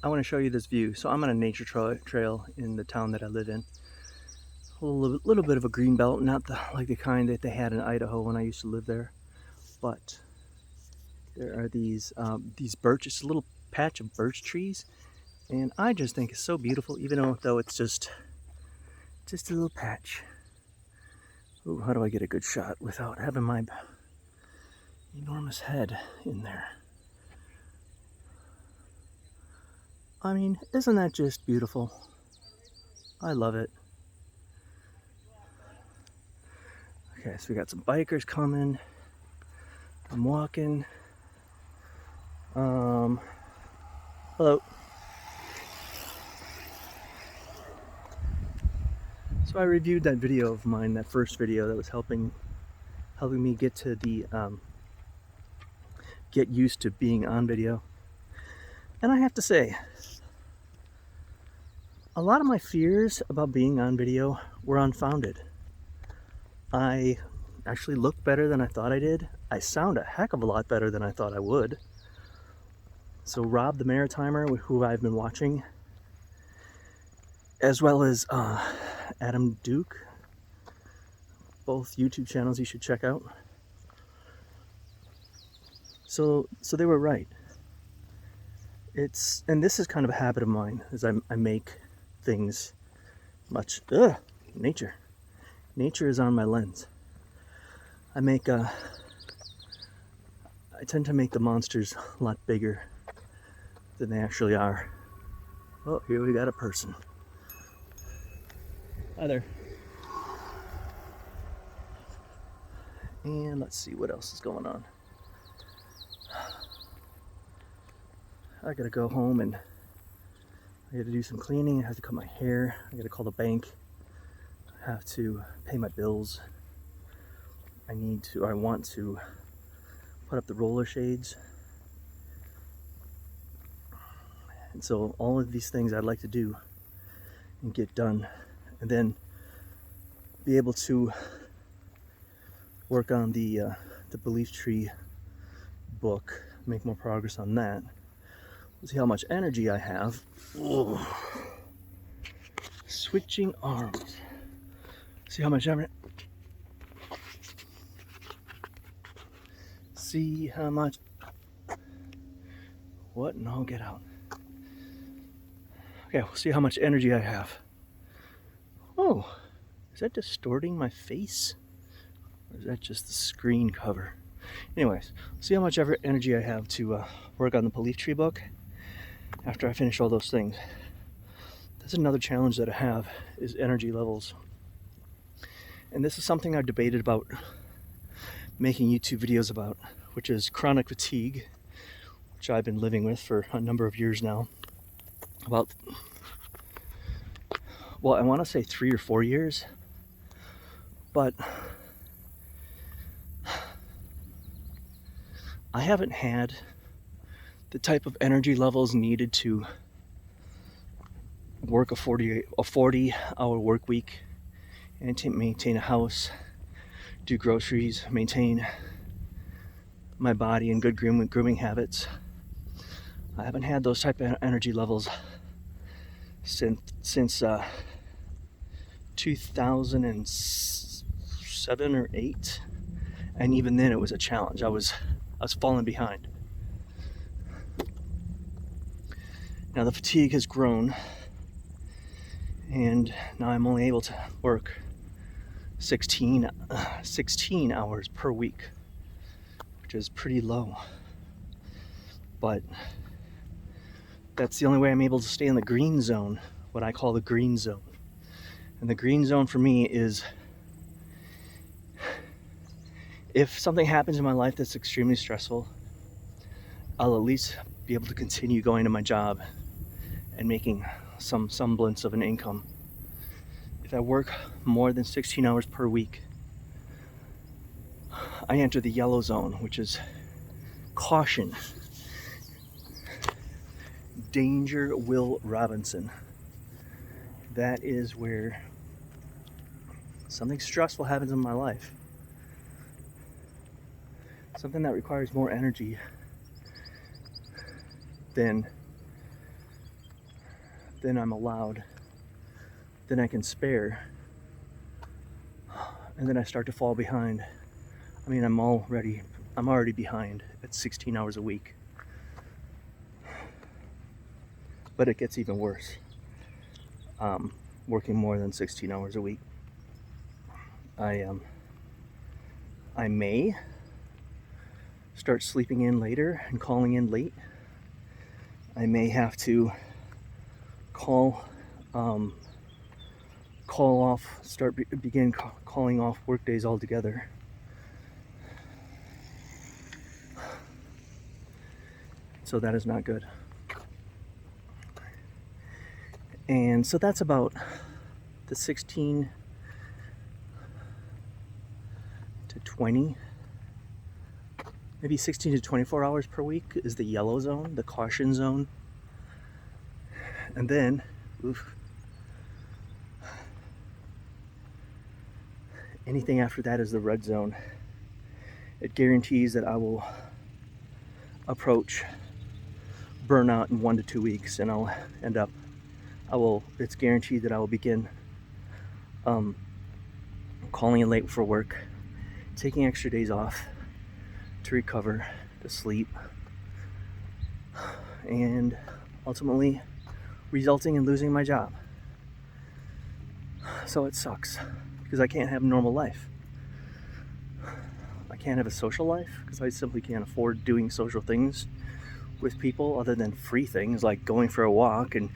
I want to show you this view. So I'm on a nature trail in the town that I live in. A little bit of a green belt, not like the kind that they had in Idaho when I used to live there, but there are these birch, it's a little patch of birch trees, and I just think it's so beautiful, even though it's just a little patch. Ooh, how do I get a good shot without having my enormous head in there? I mean, isn't that just beautiful? I love it. Okay, so we got some bikers coming. I'm walking. Hello. So I reviewed that video of mine, that first video that was helping me get to the get used to being on video. And I have to say, a lot of my fears about being on video were unfounded. I actually look better than I thought I did. I sound a heck of a lot better than I thought I would. So Rob the Maritimer, who I've been watching, as well as Adam Duke, both YouTube channels you should check out. So they were right. And this is kind of a habit of mine, is I make things much, nature is on my lens. I tend to make the monsters a lot bigger than they actually are. Oh, here we got a person. Hi there. And let's see what else is going on. I gotta go home and I gotta do some cleaning. I have to cut my hair. I gotta call the bank. I have to pay my bills. I want to put up the roller shades. And so all of these things I'd like to do and get done, and then be able to work on the belief tree book, make more progress on that. We'll see how much energy I have. Whoa. Switching arms. See how much energy. See how much. What? No, get out. Okay, we'll see how much energy I have. Oh, is that distorting my face? Or is that just the screen cover? Anyways, see how much energy I have to work on the belief tree book after I finish all those things. That's another challenge that I have, is energy levels. And this is something I've debated about making YouTube videos about, which is chronic fatigue, which I've been living with for a number of years now. Well, I want to say 3 or 4 years, but I haven't had the type of energy levels needed to work a 40-hour work week and to maintain a house, do groceries, maintain my body and good grooming habits. I haven't had those type of energy levels since 2007 or 8, and even then it was a challenge. I was falling behind. Now the fatigue has grown, and now I'm only able to work 16 hours per week, which is pretty low. But that's the only way I'm able to stay in the green zone, what I call the green zone. And the green zone for me is, if something happens in my life that's extremely stressful, I'll at least be able to continue going to my job and making some semblance of an income. If I work more than 16 hours per week, I enter the yellow zone, which is caution. Danger, Will Robinson. That is where something stressful happens in my life. Something that requires more energy than than I'm allowed, than I can spare, and then I start to fall behind. I mean, I'm already behind at 16 hours a week. But it gets even worse. Working more than 16 hours a week. I may start sleeping in later and calling in late. I may have to call off, begin calling off work days altogether. So that is not good. And so that's about the 16 to 20, maybe 16 to 24 hours per week is the yellow zone, the caution zone. And then, anything after that is the red zone. It guarantees that I will approach burnout in 1 to 2 weeks, and it's guaranteed that I will begin calling in late for work, taking extra days off to recover, to sleep, and ultimately resulting in losing my job. So it sucks because I can't have a normal life. I can't have a social life because I simply can't afford doing social things with people other than free things like going for a walk and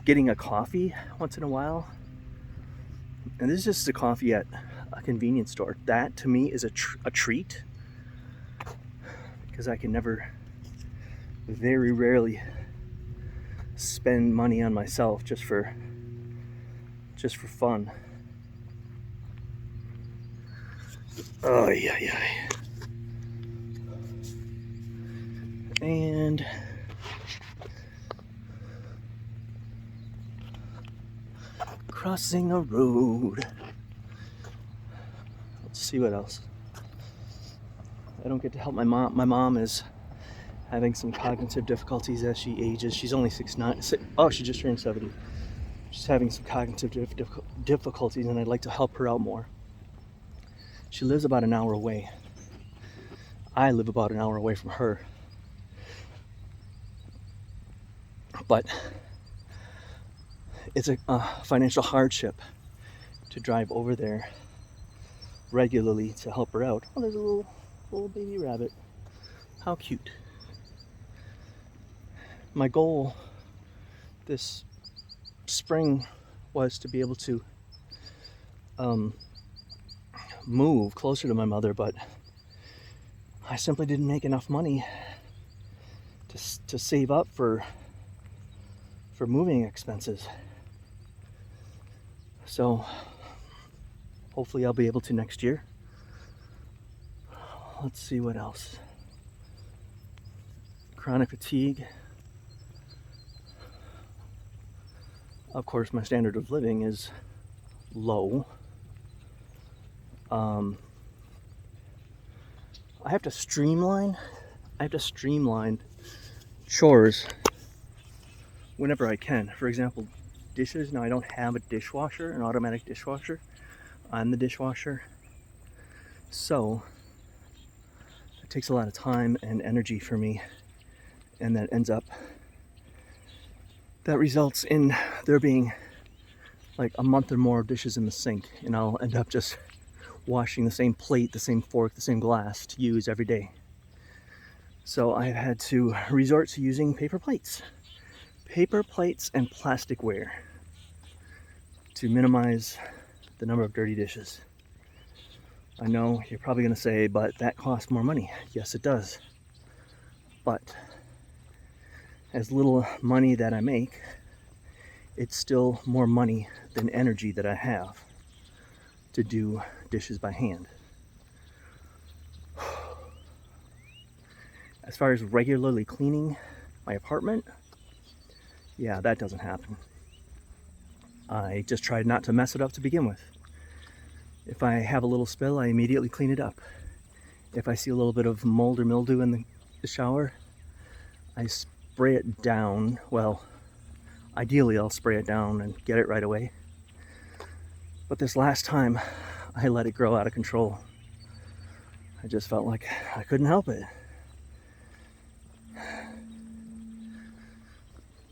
getting a coffee once in a while. And this is just a coffee at a convenience store. That to me is a treat because I can very rarely spend money on myself just for fun. Oh yeah. And crossing a road. Let's see what else. I don't get to help my mom. My mom is having some cognitive difficulties as she ages. She's only 69. Oh, she just turned 70. She's having some cognitive difficulties, and I'd like to help her out more. She lives about an hour away. I live about an hour away from her. But it's a financial hardship to drive over there regularly to help her out. Oh, there's a little baby rabbit. How cute. My goal this spring was to be able to move closer to my mother, but I simply didn't make enough money to save up for moving expenses. So hopefully I'll be able to next year. Let's see what else. Chronic fatigue. Of course, my standard of living is low. I have to streamline chores whenever I can. For example, dishes. Now I don't have a dishwasher, an automatic dishwasher. I'm the dishwasher. So it takes a lot of time and energy for me, and that results in there being like a month or more of dishes in the sink, and I'll end up just washing the same plate, the same fork, the same glass to use every day. So I've had to resort to using paper plates and plasticware to minimize the number of dirty dishes. I know you're probably going to say, but that costs more money. Yes, it does. But as little money that I make, it's still more money than energy that I have to do dishes by hand. As far as regularly cleaning my apartment, yeah, that doesn't happen. I just tried not to mess it up to begin with. If I have a little spill, I immediately clean it up. If I see a little bit of mold or mildew in the shower, I spray it down. Well, ideally I'll spray it down and get it right away. But this last time, I let it grow out of control. I just felt like I couldn't help it.